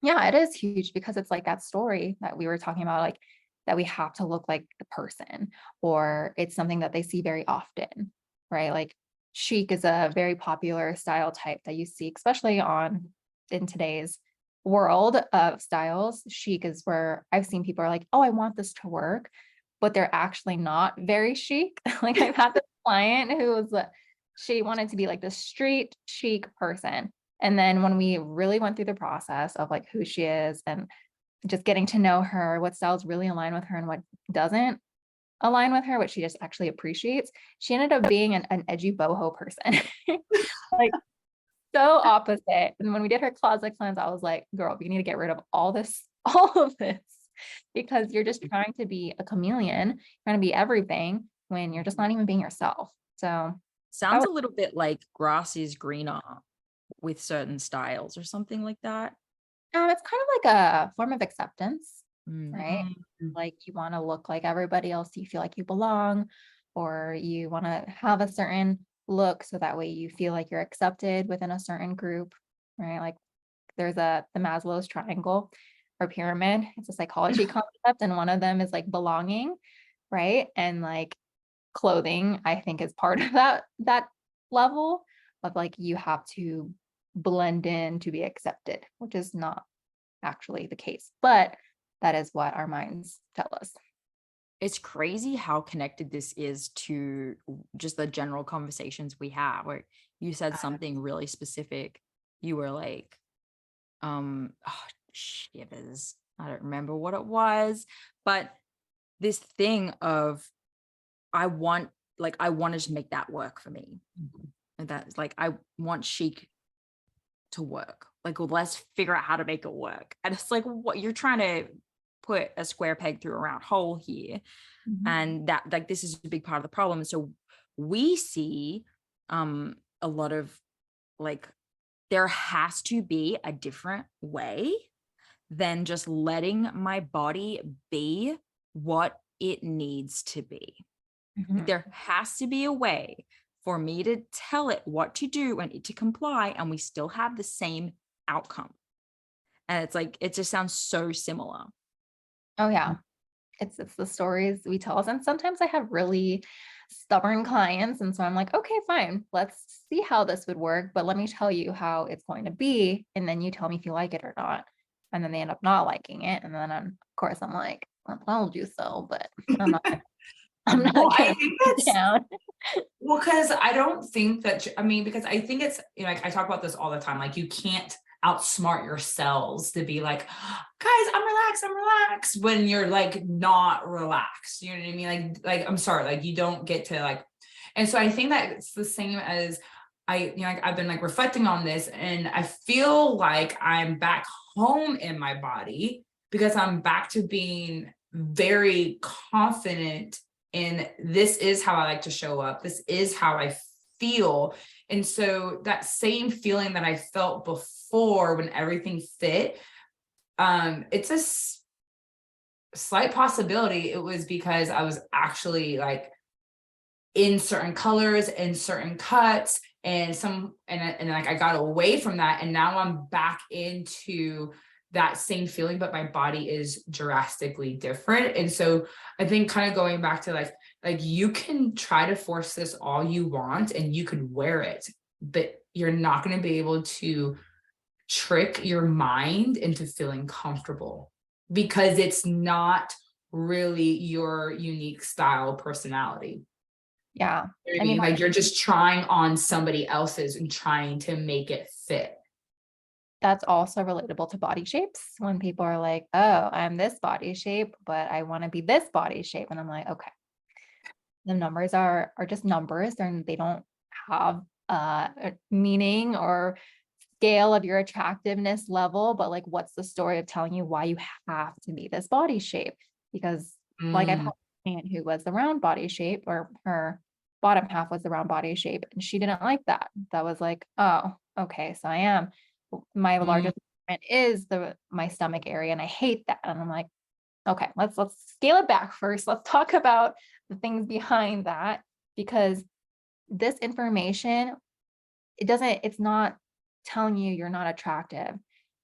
Yeah, it is huge because it's like that story that we were talking about, like that we have to look like the person, or it's something that they see very often, right? Like chic is a very popular style type that you see, especially in today's world of styles. Chic is where I've seen people are like, oh, I want this to work, but they're actually not very chic. Like I've had this client who was, she wanted to be like the street chic person. And then when we really went through the process of like who she is and just getting to know her, what styles really align with her and what doesn't align with her, what she just actually appreciates. She ended up being an edgy boho person. Like so opposite. And when we did her closet cleanse, I was like, girl, you need to get rid of all of this, because you're just trying to be a chameleon, trying to be everything when you're just not even being yourself. So Sounds a little bit like grass is greener with certain styles or something like that. it's kind of like a form of acceptance, right? Mm. Like you want to look like everybody else, you feel like you belong, or you want to have a certain look so that way you feel like you're accepted within a certain group, right? Like there's the Maslow's triangle or pyramid. It's a psychology concept, and one of them is like belonging, right? And like clothing, I think, is part of that level of like you have to blend in to be accepted, which is not actually the case, but that is what our minds tell us. It's crazy how connected this is to just the general conversations we have, where you said something really specific. You were like, oh, shivers. I don't remember what it was, but this thing of I want to just make that work for me. And that's like, I want chic to work. Like, well, let's figure out how to make it work. And it's like, what you're trying to put a square peg through a round hole here. And that, like, this is a big part of the problem. So we see a lot of like, there has to be a different way than just letting my body be what it needs to be. There has to be a way for me to tell it what to do and it to comply, and we still have the same outcome. And it's like, it just sounds so similar. Oh yeah. It's the stories we tell us. And sometimes I have really stubborn clients. And so I'm like, okay, fine, let's see how this would work, but let me tell you how it's going to be. And then you tell me if you like it or not. And then they end up not liking it. And then of course I'm like, well, I'll do so, but I'm not Well, I gonna think put it that's down. well, because I don't think that, I mean, because I think it's, you know, like I talk about this all the time. Like you can't outsmart your cells to be like, guys, I'm relaxed when you're like not relaxed. You know what I mean? Like I'm sorry, like you don't get to like, and so I think that it's the same as like I've been like reflecting on this, and I feel like I'm back home in my body because I'm back to being very confident in this is how I like to show up. This is how I feel. And so that same feeling that I felt before when everything fit, it's a slight possibility it was because I was actually like in certain colors and certain cuts and like I got away from that, and now I'm back into that same feeling, but my body is drastically different. And so I think kind of going back to like you can try to force this all you want and you could wear it, but you're not going to be able to trick your mind into feeling comfortable because it's not really your unique style personality. Yeah. I mean, like you're just trying on somebody else's and trying to make it fit. That's also relatable to body shapes when people are like, oh, I'm this body shape, but I want to be this body shape. And I'm like, okay, the numbers are just numbers. They don't have a meaning or scale of your attractiveness level, but like, what's the story of telling you why you have to be this body shape? Because like I've had a client who was the round body shape, or her bottom half was the round body shape, and she didn't like that. That was like, oh, okay, so I am. My largest is my stomach area, and I hate that. And I'm like, okay, let's scale it back first. Let's talk about the things behind that, because this information, it's not telling you you're not attractive,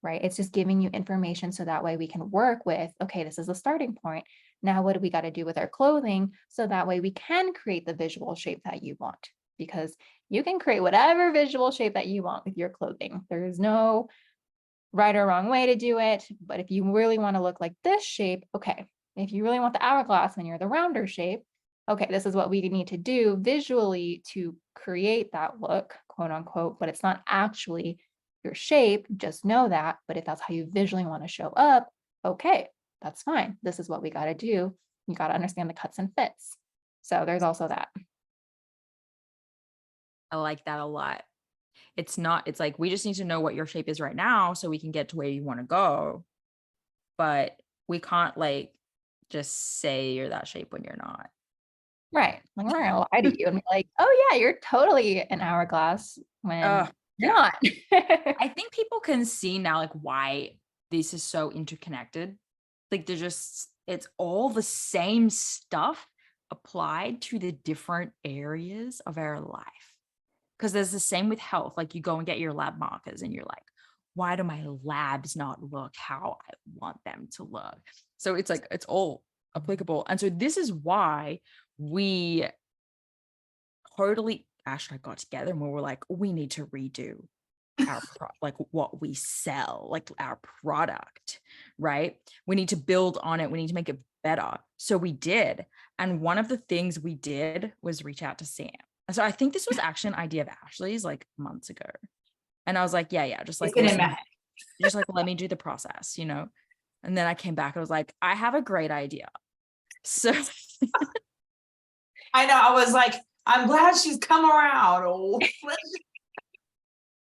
right? It's just giving you information so that way we can work with, okay, this is a starting point. Now, what do we got to do with our clothing so that way we can create the visual shape that you want? Because you can create whatever visual shape that you want with your clothing. There is no right or wrong way to do it. But if you really want to look like this shape, okay. If you really want the hourglass and you're the rounder shape, okay, this is what we need to do visually to create that look, quote unquote, but it's not actually your shape. Just know that. But if that's how you visually want to show up, okay, that's fine. This is what we got to do. You got to understand the cuts and fits. So there's also that. I like that a lot. It's like, we just need to know what your shape is right now so we can get to where you want to go. But we can't like just say you're that shape when you're not. Right. Like, I'm not gonna lie to you and be like, oh yeah, you're totally an hourglass when you're not. I think people can see now like why this is so interconnected. Like it's all the same stuff applied to the different areas of our life. Because there's the same with health. Like you go and get your lab markers and you're like, why do my labs not look how I want them to look? So it's like, it's all applicable. And so this is why we totally, Ash and I got together and we were like, we need to redo our like what we sell, like our product, right? We need to build on it. We need to make it better. So we did. And one of the things we did was reach out to Sam. And so I think this was actually an idea of Ashley's like months ago. And I was like, yeah, just like, just like, let me do the process, you know? And then I came back and I was like, I have a great idea. So I know. I was like, I'm glad she's come around. Oh.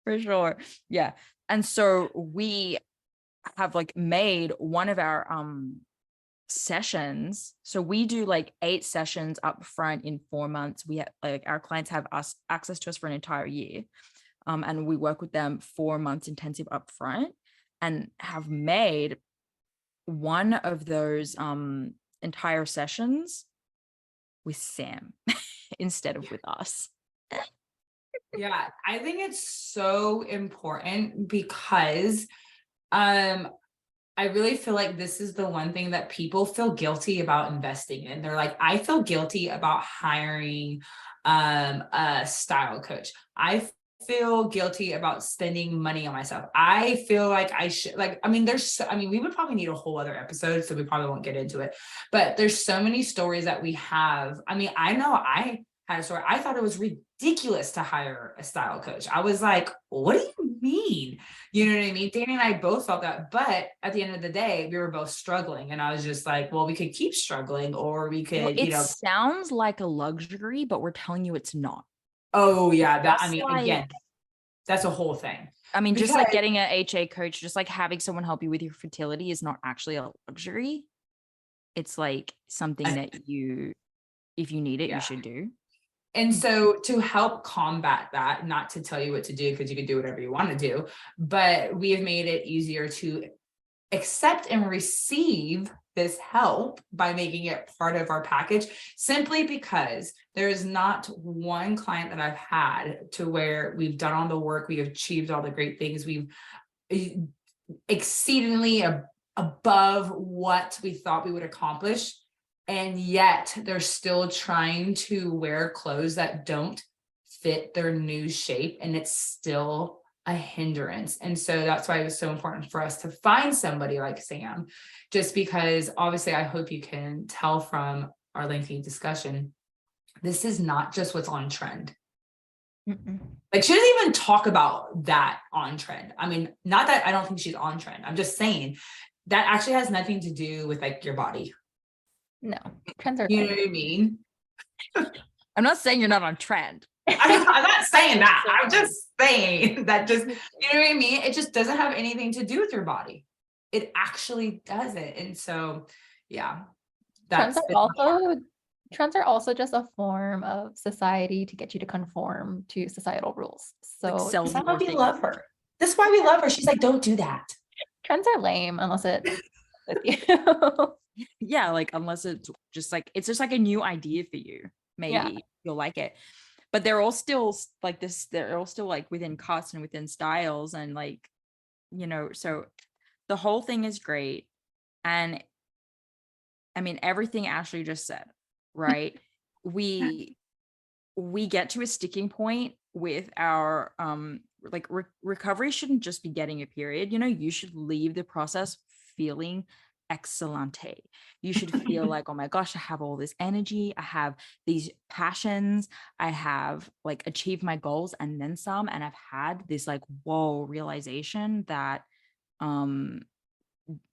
For sure. Yeah. And so we have like made one of our sessions. So we do like 8 sessions up front in 4 months. We have like our clients have access to us for an entire year. And we work with them 4 months intensive up front, and have made one of those entire sessions with Sam instead of with us. Yeah, I think it's so important because I really feel like this is the one thing that people feel guilty about investing in. They're like, I feel guilty about hiring a style coach. I feel guilty about spending money on myself. I feel like I should, like, I mean, we would probably need a whole other episode, so we probably won't get into it, but there's so many stories that we have. I mean, I know I had a story. I thought it was ridiculous to hire a style coach. I was like, what do you mean? You know what I mean? Dani and I both felt that, but at the end of the day, we were both struggling. And I was just like, well, we could keep struggling, or we could, Well, it sounds like a luxury, but we're telling you it's not. Oh yeah. That, I mean, like, again, that's a whole thing. I mean, just like getting an HA coach, just like having someone help you with your fertility is not actually a luxury. It's like something that if you need it, you should do. And so to help combat that, not to tell you what to do, because you can do whatever you want to do, but we have made it easier to accept and receive this help by making it part of our package, simply because there is not one client that I've had to where we've done all the work, we have achieved all the great things, we've exceedingly above what we thought we would accomplish, and yet they're still trying to wear clothes that don't fit their new shape, and it's still a hindrance. And so that's why it was so important for us to find somebody like Sam, just because obviously I hope you can tell from our lengthy discussion, this is not just what's on trend. Like, she doesn't even talk about that on trend. I mean, not that I don't think she's on trend. I'm just saying that actually has nothing to do with like your body. No, trends are, you know what I mean? I'm not saying you're not on trend. I'm not saying that. I'm just saying that, just, you know what I mean? It just doesn't have anything to do with your body. It actually doesn't. And so, yeah. Trends are also just a form of society to get you to conform to societal rules. So like that's why we love her. That's why we love her. She's like, don't do that. Trends are lame unless it's with you. Yeah, like unless it's just like a new idea for you. Maybe you'll like it. But they're all still like this, they're all still like within cuts and within styles, and like, you know, so the whole thing is great. And I mean, everything Ashley just said, right? we get to a sticking point with our like recovery shouldn't just be getting a period. You know, you should leave the process feeling excellente. You should feel like, oh my gosh, I have all this energy, I have these passions, I have like achieved my goals and then some, and I've had this like whoa realization that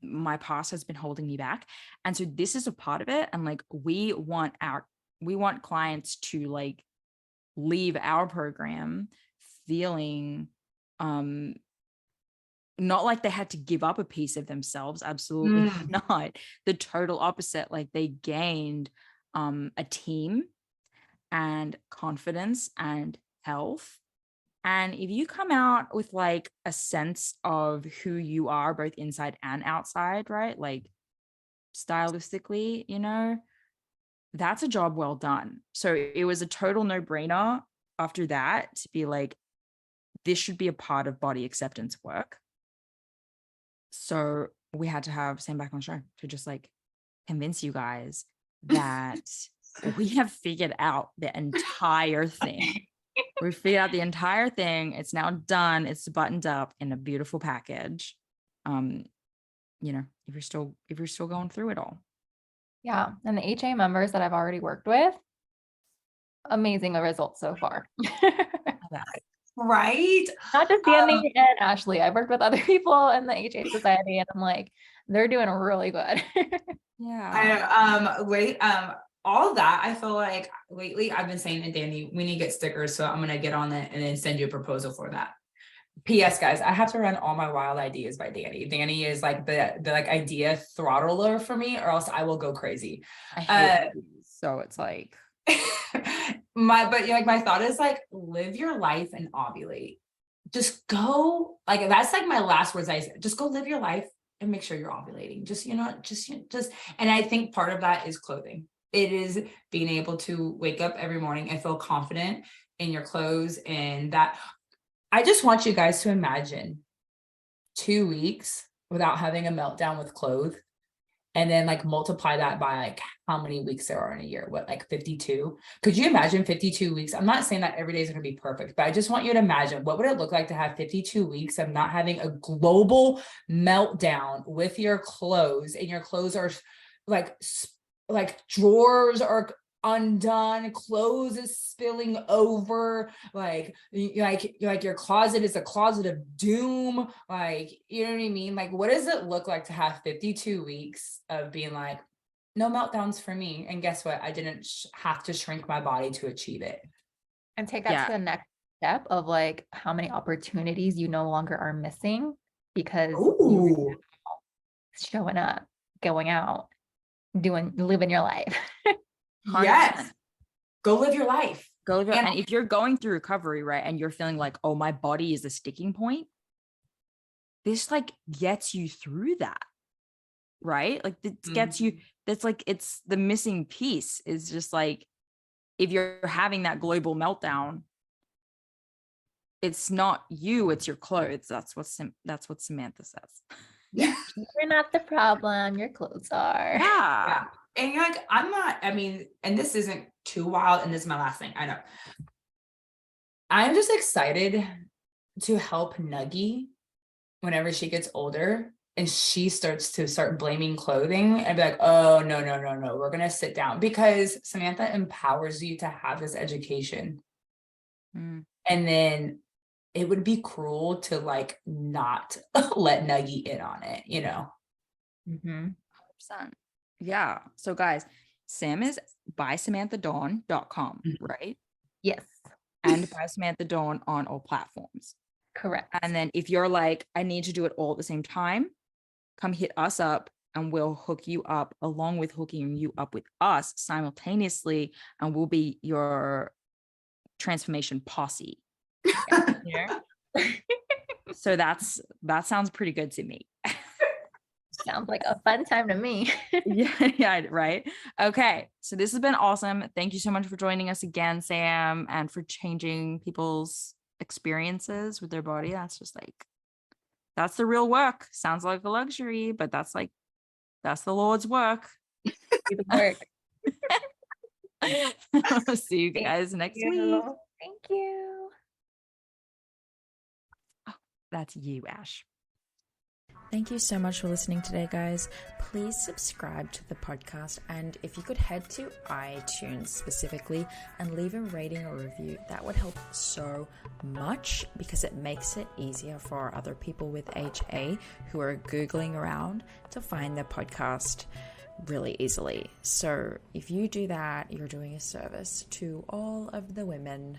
my past has been holding me back. And so this is a part of it. And like, we want clients to like leave our program feeling not like they had to give up a piece of themselves. Absolutely not. The total opposite. Like, they gained a team and confidence and health. And if you come out with like a sense of who you are, both inside and outside, right? Like, stylistically, you know, that's a job well done. So it was a total no-brainer after that to be like, this should be a part of body acceptance work. So we had to have Sam back on the show to just like convince you guys that we have figured out the entire thing. We figured out the entire thing. It's now done. It's buttoned up in a beautiful package. You know, if you're still going through it all. Yeah. And the HA members that I've already worked with, amazing results so far. Right? Not just Dani and Ashley. I've worked with other people in the HA Society, and I'm like, they're doing really good. Yeah. All that, I feel like lately I've been saying to Dani, we need to get stickers. So I'm going to get on it and then send you a proposal for that. P.S. guys, I have to run all my wild ideas by Dani. Dani is like the like idea throttler for me, or else I will go crazy. I hate so it's like my thought is like, live your life and ovulate. Just go, like, that's like my last words. I said, just go live your life and make sure you're ovulating. Just, you know, just, and I think part of that is clothing. It is being able to wake up every morning and feel confident in your clothes. And that, I just want you guys to imagine 2 weeks without having a meltdown with clothes, and then like multiply that by like how many weeks there are in a year. What, like 52? Could you imagine 52 weeks? I'm not saying that every day is going to be perfect, but I just want you to imagine, what would it look like to have 52 weeks of not having a global meltdown with your clothes, and your clothes are like drawers are undone, clothes is spilling over, like your closet is a closet of doom, like, you know what I mean? Like, what does it look like to have 52 weeks of being like, no meltdowns for me, and guess what, I didn't have to shrink my body to achieve it. And take that to the next step of like how many opportunities you no longer are missing because you're showing up, going out, living your life. 100%. Yes, go live your life. And if you're going through recovery, right, and you're feeling like, oh, my body is a sticking point, this like gets you through that, right? Like, it gets you, that's like, it's the missing piece is just like, if you're having that global meltdown, it's not you, it's your clothes. That's what Samantha says. Yeah. You're not the problem, your clothes are. Yeah. And you're like, I'm not, I mean, and this isn't too wild, and this is my last thing, I know. I'm just excited to help Nuggie whenever she gets older and she starts blaming clothing, and be like, oh, no, we're going to sit down, because Samantha empowers you to have this education. And then it would be cruel to like not let Nuggie in on it, you know? 100%. Yeah. So guys, Sam is bysamanthadawn.com, right? Yes. And by Samantha Dawn on all platforms. Correct. And then if you're like, I need to do it all at the same time, come hit us up and we'll hook you up along with hooking you up with us simultaneously, and we'll be your transformation posse. Yeah. So that sounds pretty good to me. Sounds like a fun time to me. yeah, right. Okay, so this has been awesome. Thank you so much for joining us again, Sam, and for changing people's experiences with their body. That's the real work. Sounds like a luxury, but that's the Lord's work. See you guys next week. Thank you. Oh, that's you, Ash. Thank you so much for listening today, guys. Please subscribe to the podcast, and if you could head to iTunes specifically and leave a rating or review, that would help so much because it makes it easier for other people with HA who are Googling around to find the podcast really easily. So if you do that, you're doing a service to all of the women